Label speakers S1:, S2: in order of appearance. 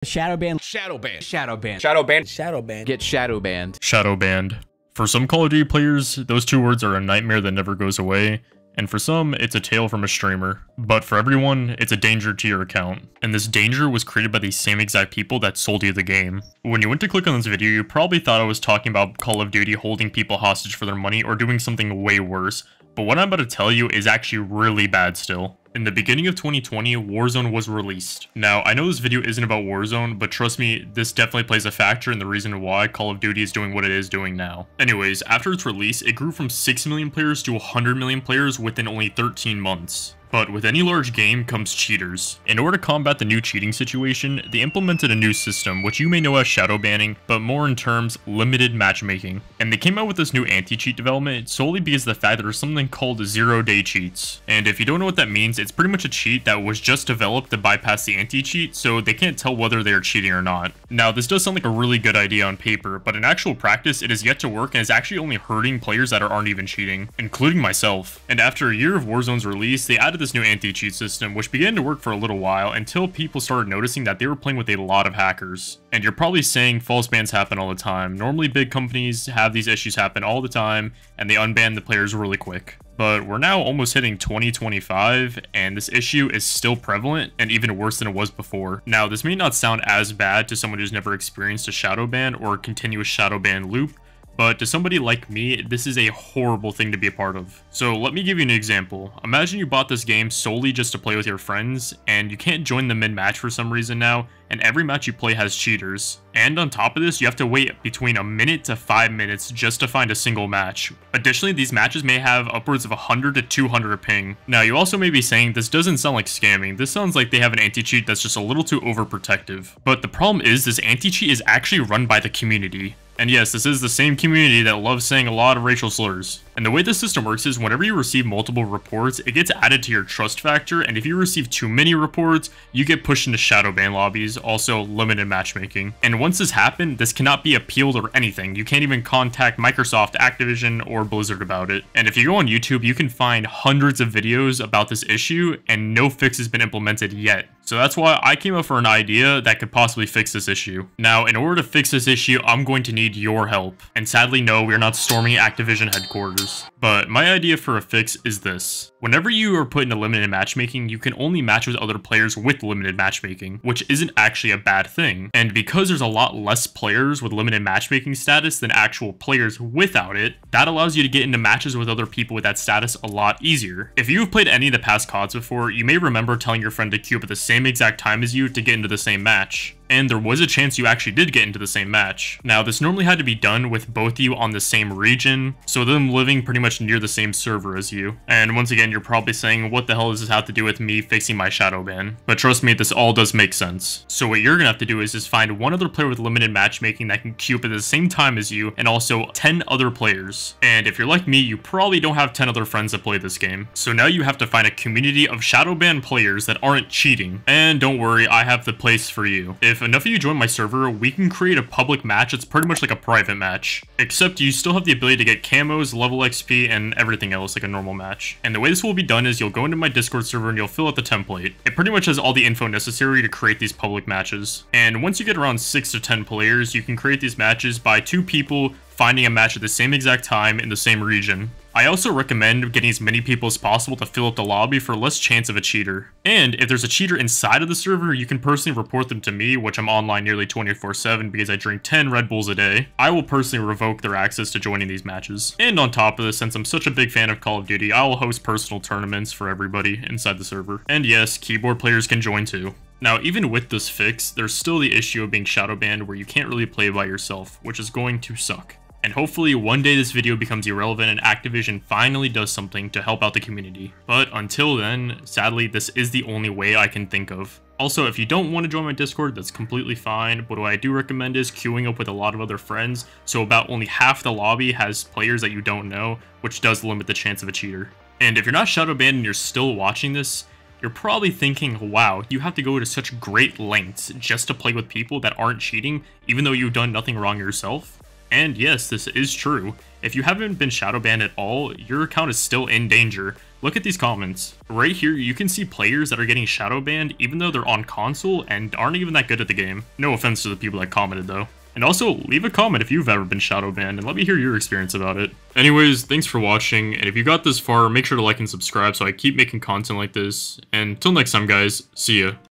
S1: Shadow ban.
S2: Shadow ban.
S3: Shadow ban.
S2: Shadow ban.
S1: Shadow ban.
S3: Get shadow banned.
S4: Shadow banned. For some Call of Duty players, those two words are a nightmare that never goes away, and for some, it's a tale from a streamer. But for everyone, it's a danger to your account. And this danger was created by the same exact people that sold you the game. When you went to click on this video, you probably thought I was talking about Call of Duty holding people hostage for their money or doing something way worse. But what I'm about to tell you is actually really bad still. In the beginning of 2020, Warzone was released. Now, I know this video isn't about Warzone, but trust me, this definitely plays a factor in the reason why Call of Duty is doing what it is doing now. Anyways, after its release, it grew from 6 million players to 100 million players within only 13 months. But with any large game comes cheaters. In order to combat the new cheating situation, they implemented a new system, which you may know as shadow banning, but more in terms, limited matchmaking. And they came out with this new anti-cheat development solely because of the fact that there's something called zero-day cheats. And if you don't know what that means, it's pretty much a cheat that was just developed to bypass the anti-cheat, so they can't tell whether they are cheating or not. Now, this does sound like a really good idea on paper, but in actual practice, it is yet to work and is actually only hurting players that aren't even cheating, including myself. And after a year of Warzone's release, they added this new anti-cheat system, which began to work for a little while until people started noticing that they were playing with a lot of hackers. And you're probably saying false bans happen all the time. Normally big companies have these issues happen all the time and they unban the players really quick. But we're now almost hitting 2025 and this issue is still prevalent and even worse than it was before. Now, this may not sound as bad to someone who's never experienced a shadow ban or a continuous shadow ban loop, but to somebody like me, this is a horrible thing to be a part of. So let me give you an example. Imagine you bought this game solely just to play with your friends, and you can't join the mid-match for some reason now, and every match you play has cheaters. And on top of this, you have to wait between a minute to 5 minutes just to find a single match. Additionally, these matches may have upwards of 100 to 200 ping. Now, you also may be saying this doesn't sound like scamming. This sounds like they have an anti-cheat that's just a little too overprotective. But the problem is this anti-cheat is actually run by the community. And yes, this is the same community that loves saying a lot of racial slurs. And the way the system works is whenever you receive multiple reports, it gets added to your trust factor, and if you receive too many reports, you get pushed into shadow ban lobbies, also limited matchmaking. And once this happens, this cannot be appealed or anything. You can't even contact Microsoft, Activision, or Blizzard about it. And if you go on YouTube, you can find hundreds of videos about this issue, and no fix has been implemented yet. So that's why I came up for an idea that could possibly fix this issue. Now, in order to fix this issue, I'm going to need your help. And sadly, no, we're not storming Activision headquarters. But my idea for a fix is this. Whenever you are put into limited matchmaking, you can only match with other players with limited matchmaking, which isn't actually a bad thing. And because there's a lot less players with limited matchmaking status than actual players without it, that allows you to get into matches with other people with that status a lot easier. If you've played any of the past CODs before, you may remember telling your friend to queue up at the same exact time as you to get into the same match. And there was a chance you actually did get into the same match. Now, this normally had to be done with both of you on the same region, so them living pretty much near the same server as you. And once again, you're probably saying, what the hell does this have to do with me fixing my shadow ban? But trust me, this all does make sense. So what you're gonna have to do is just find one other player with limited matchmaking that can queue up at the same time as you, and also 10 other players. And if you're like me, you probably don't have 10 other friends that play this game. So now you have to find a community of shadow ban players that aren't cheating. And don't worry, I have the place for you. If enough of you join my server, we can create a public match. It's pretty much like a private match, except you still have the ability to get camos, level XP, and everything else like a normal match. And the way this will be done is you'll go into my Discord server and you'll fill out the template. It pretty much has all the info necessary to create these public matches. And once you get around 6 to 10 players, you can create these matches by 2 people finding a match at the same exact time in the same region. I also recommend getting as many people as possible to fill up the lobby for less chance of a cheater. And if there's a cheater inside of the server, you can personally report them to me, which I'm online nearly 24/7 because I drink 10 Red Bulls a day. I will personally revoke their access to joining these matches. And on top of this, since I'm such a big fan of Call of Duty, I will host personal tournaments for everybody inside the server. And yes, keyboard players can join too. Now, even with this fix, there's still the issue of being shadow banned where you can't really play by yourself, which is going to suck. And hopefully one day this video becomes irrelevant and Activision finally does something to help out the community. But until then, sadly, this is the only way I can think of. Also, if you don't want to join my Discord, that's completely fine, but what I do recommend is queuing up with a lot of other friends, so about only half the lobby has players that you don't know, which does limit the chance of a cheater. And if you're not shadow banned and you're still watching this, you're probably thinking, wow, you have to go to such great lengths just to play with people that aren't cheating, even though you've done nothing wrong yourself. And yes, this is true. If you haven't been shadow banned at all, your account is still in danger. Look at these comments. Right here, you can see players that are getting shadow banned even though they're on console and aren't even that good at the game. No offense to the people that commented though. And also, leave a comment if you've ever been shadow banned and let me hear your experience about it. Anyways, thanks for watching, and if you got this far, make sure to like and subscribe so I keep making content like this. And until next time guys, see ya.